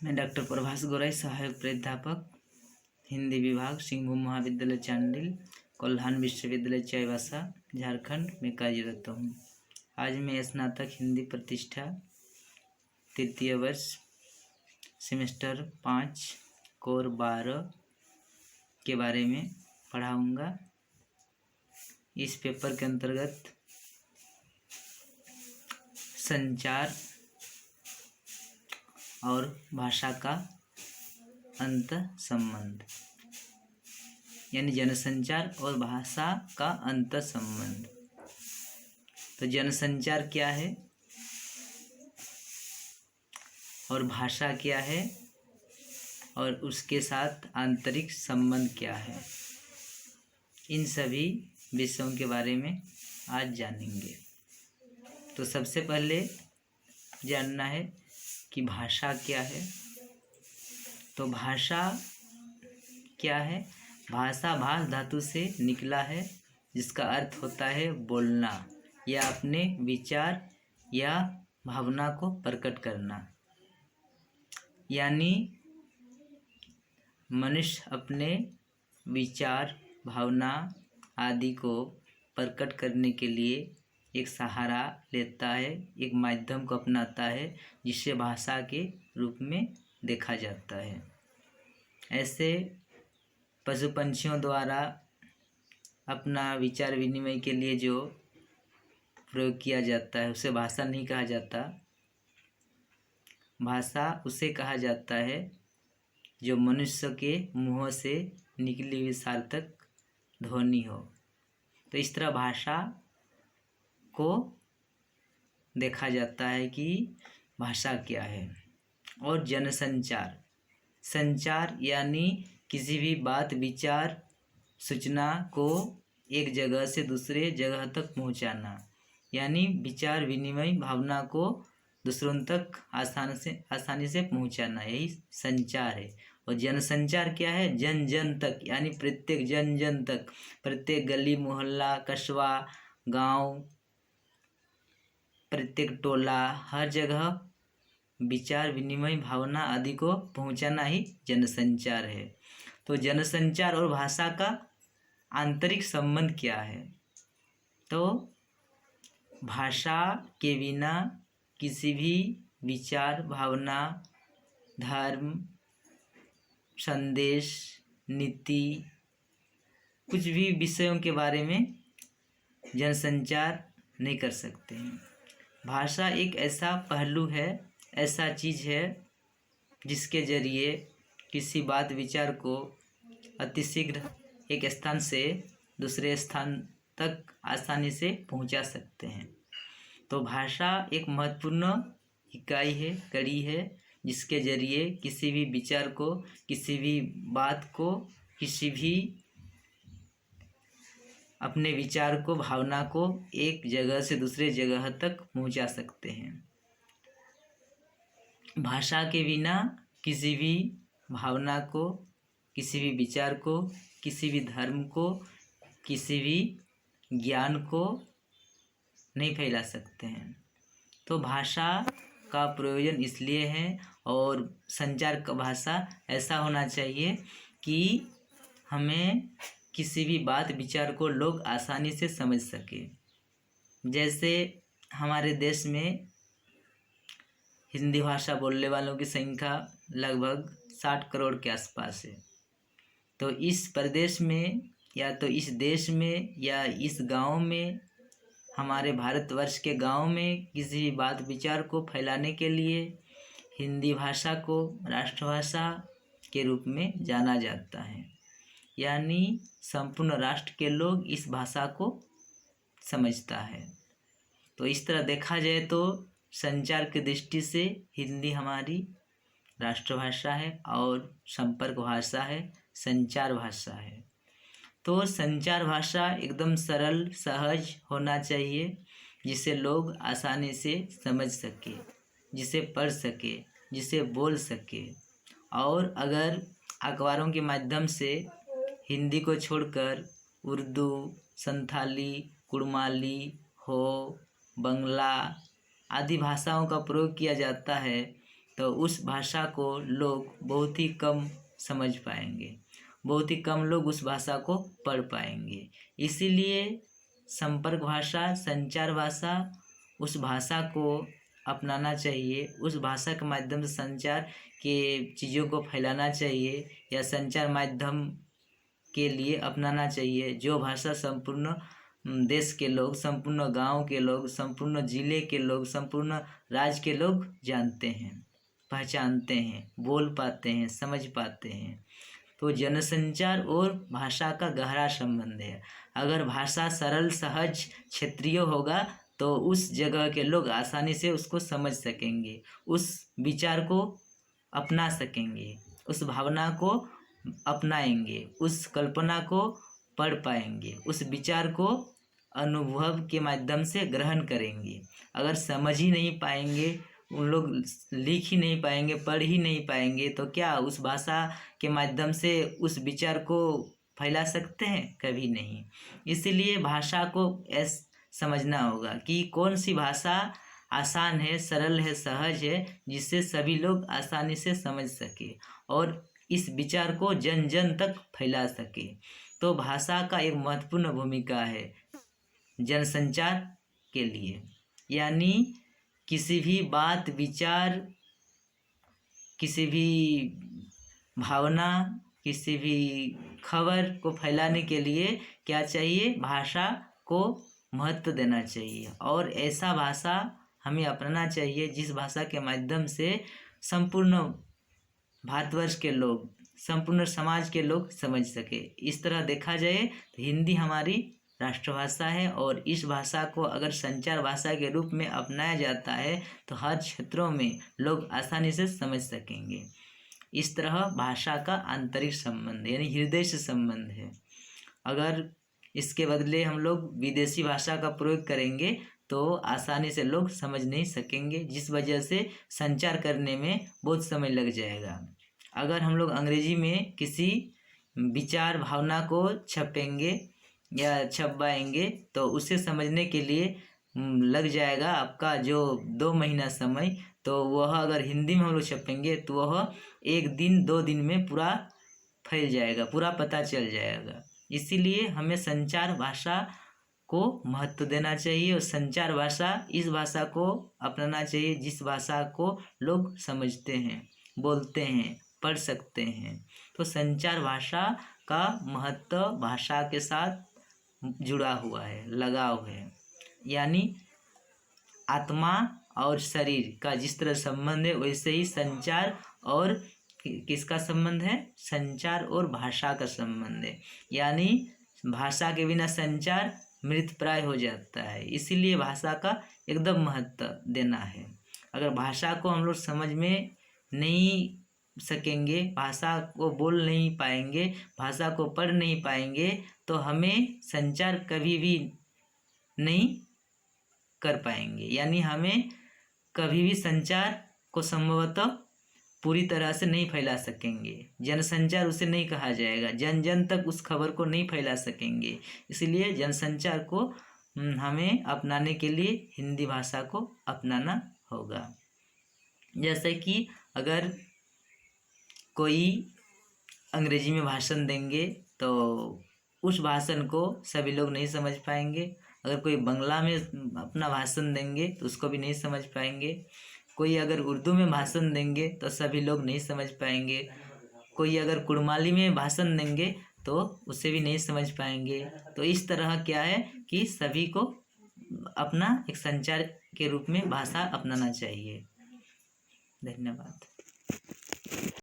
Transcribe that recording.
मैं डॉक्टर प्रभास गोराई, सहायक प्राध्यापक हिंदी विभाग, सिंहभूम महाविद्यालय चांडिल, कोल्हान विश्वविद्यालय चाईबासा, झारखंड में कार्यरत हूँ। आज मैं स्नातक हिंदी प्रतिष्ठा तृतीय वर्ष सेमेस्टर 5 कोर 12 के बारे में पढ़ाऊँगा। इस पेपर के अंतर्गत संचार और भाषा का अंत संबंध, यानी जनसंचार और भाषा का अंत संबंध। तो जनसंचार क्या है और भाषा क्या है और उसके साथ आंतरिक संबंध क्या है, इन सभी विषयों के बारे में आज जानेंगे। तो सबसे पहले जानना है कि भाषा क्या है। तो भाषा क्या है? भाषा भाष धातु से निकला है, जिसका अर्थ होता है बोलना या अपने विचार या भावना को प्रकट करना। यानी मनुष्य अपने विचार, भावना आदि को प्रकट करने के लिए एक सहारा लेता है, एक माध्यम को अपनाता है, जिसे भाषा के रूप में देखा जाता है। ऐसे पशु पंछियों द्वारा अपना विचार विनिमय के लिए जो प्रयोग किया जाता है उसे भाषा नहीं कहा जाता। भाषा उसे कहा जाता है जो मनुष्य के मुँह से निकली हुई सार्थक ध्वनि हो। तो इस तरह भाषा को देखा जाता है कि भाषा क्या है। और जनसंचार, संचार यानी किसी भी बात, विचार, सूचना को एक जगह से दूसरे जगह तक पहुंचाना, यानी विचार विनिमय, भावना को दूसरों तक आसानी से पहुंचाना, यही संचार है। और जनसंचार क्या है? जन जन तक, यानी प्रत्येक जन जन तक, प्रत्येक गली मोहल्ला, कस्बा, गांव, प्रत्येक टोला, हर जगह विचार विनिमय, भावना आदि को पहुंचाना ही जनसंचार है। तो जनसंचार और भाषा का आंतरिक संबंध क्या है? तो भाषा के बिना किसी भी विचार, भावना, धर्म, संदेश, नीति, कुछ भी विषयों के बारे में जनसंचार नहीं कर सकते हैं। भाषा एक ऐसा पहलू है, ऐसा चीज़ है जिसके जरिए किसी बात, विचार को अतिशीघ्र एक स्थान से दूसरे स्थान तक आसानी से पहुंचा सकते हैं। तो भाषा एक महत्वपूर्ण इकाई है, कड़ी है, जिसके जरिए किसी भी विचार को, किसी भी बात को, किसी भी अपने विचार को, भावना को एक जगह से दूसरे जगह तक पहुंचा सकते हैं। भाषा के बिना किसी भी भावना को, किसी भी विचार को, किसी भी धर्म को, किसी भी ज्ञान को नहीं फैला सकते हैं। तो भाषा का प्रयोजन इसलिए है, और संचार का भाषा ऐसा होना चाहिए कि हमें किसी भी बात, विचार को लोग आसानी से समझ सके। जैसे हमारे देश में हिंदी भाषा बोलने वालों की संख्या लगभग 60 करोड़ के आसपास है। तो इस प्रदेश में या तो इस देश में या इस गांव में, हमारे भारतवर्ष के गांव में किसी भी बात, विचार को फैलाने के लिए हिंदी भाषा को राष्ट्रभाषा के रूप में जाना जाता है। यानी संपूर्ण राष्ट्र के लोग इस भाषा को समझता है। तो इस तरह देखा जाए तो संचार की दृष्टि से हिंदी हमारी राष्ट्रभाषा है और संपर्क भाषा है, संचार भाषा है। तो संचार भाषा एकदम सरल, सहज होना चाहिए, जिसे लोग आसानी से समझ सके, जिसे पढ़ सके, जिसे बोल सके। और अगर अखबारों के माध्यम से हिंदी को छोड़कर उर्दू, संथाली, कुड़माली, हो, बंगला आदि भाषाओं का प्रयोग किया जाता है, तो उस भाषा को लोग बहुत ही कम समझ पाएंगे, बहुत ही कम लोग उस भाषा को पढ़ पाएंगे। इसीलिए संपर्क भाषा, संचार भाषा, उस भाषा को अपनाना चाहिए, उस भाषा के माध्यम से संचार के चीज़ों को फैलाना चाहिए या संचार माध्यम के लिए अपनाना चाहिए। जो भाषा संपूर्ण देश के लोग, संपूर्ण गांव के लोग, संपूर्ण जिले के लोग, संपूर्ण राज्य के लोग जानते हैं, पहचानते हैं, बोल पाते हैं, समझ पाते हैं। तो जनसंचार और भाषा का गहरा संबंध है। अगर भाषा सरल, सहज, क्षेत्रीय होगा तो उस जगह के लोग आसानी से उसको समझ सकेंगे, उस विचार को अपना सकेंगे, उस भावना को अपनाएंगे, उस कल्पना को पढ़ पाएंगे, उस विचार को अनुभव के माध्यम से ग्रहण करेंगे। अगर समझ ही नहीं पाएंगे, उन लोग लिख ही नहीं पाएंगे, पढ़ ही नहीं पाएंगे, तो क्या उस भाषा के माध्यम से उस विचार को फैला सकते हैं? कभी नहीं। इसलिए भाषा को समझना होगा कि कौन सी भाषा आसान है, सरल है, सहज है, जिससे सभी लोग आसानी से समझ सके और इस विचार को जन जन तक फैला सके। तो भाषा का एक महत्वपूर्ण भूमिका है जनसंचार के लिए। यानी किसी भी बात, विचार, किसी भी भावना, किसी भी खबर को फैलाने के लिए क्या चाहिए? भाषा को महत्व देना चाहिए और ऐसा भाषा हमें अपनाना चाहिए जिस भाषा के माध्यम से संपूर्ण भारतवर्ष के लोग, संपूर्ण समाज के लोग समझ सके। इस तरह देखा जाए तो हिंदी हमारी राष्ट्रभाषा है और इस भाषा को अगर संचार भाषा के रूप में अपनाया जाता है तो हर क्षेत्रों में लोग आसानी से समझ सकेंगे। इस तरह भाषा का आंतरिक संबंध यानी हृदय से संबंध है। अगर इसके बदले हम लोग विदेशी भाषा का प्रयोग करेंगे तो आसानी से लोग समझ नहीं सकेंगे, जिस वजह से संचार करने में बहुत समय लग जाएगा। अगर हम लोग अंग्रेजी में किसी विचार, भावना को छपेंगे या छपवाएंगे तो उसे समझने के लिए लग जाएगा आपका जो 2 महीना समय, तो वह अगर हिंदी में हम लोग छपेंगे तो वह 1 दिन 2 दिन में पूरा फैल जाएगा, पूरा पता चल जाएगा। इसीलिए हमें संचार भाषा को महत्व देना चाहिए और संचार भाषा, इस भाषा को अपनाना चाहिए जिस भाषा को लोग समझते हैं, बोलते हैं, पढ़ सकते हैं। तो संचार भाषा का महत्व भाषा के साथ जुड़ा हुआ है, लगाव है। यानी आत्मा और शरीर का जिस तरह संबंध है वैसे ही संचार और किसका संबंध है? संचार और भाषा का संबंध है। यानी भाषा के बिना संचार मृतप्राय हो जाता है। इसीलिए भाषा का एकदम महत्व देना है। अगर भाषा को हम लोग समझ में नहीं सकेंगे, भाषा को बोल नहीं पाएंगे, भाषा को पढ़ नहीं पाएंगे तो हमें संचार कभी भी नहीं कर पाएंगे। यानी हमें कभी भी संचार को संभवतः पूरी तरह से नहीं फैला सकेंगे। जनसंचार उसे नहीं कहा जाएगा, जन जन तक उस खबर को नहीं फैला सकेंगे। इसलिए जनसंचार को हमें अपनाने के लिए हिंदी भाषा को अपनाना होगा। जैसे कि अगर कोई अंग्रेजी में भाषण देंगे तो उस भाषण को सभी लोग नहीं समझ पाएंगे। अगर कोई बांग्ला में अपना भाषण देंगे तो उसको भी नहीं समझ पाएंगे। कोई अगर उर्दू में भाषण देंगे तो सभी लोग नहीं समझ पाएंगे। कोई अगर कुड़माली में भाषण देंगे तो उसे भी नहीं समझ पाएंगे। तो इस तरह क्या है कि सभी को अपना एक संचार के रूप में भाषा अपनाना चाहिए। धन्यवाद।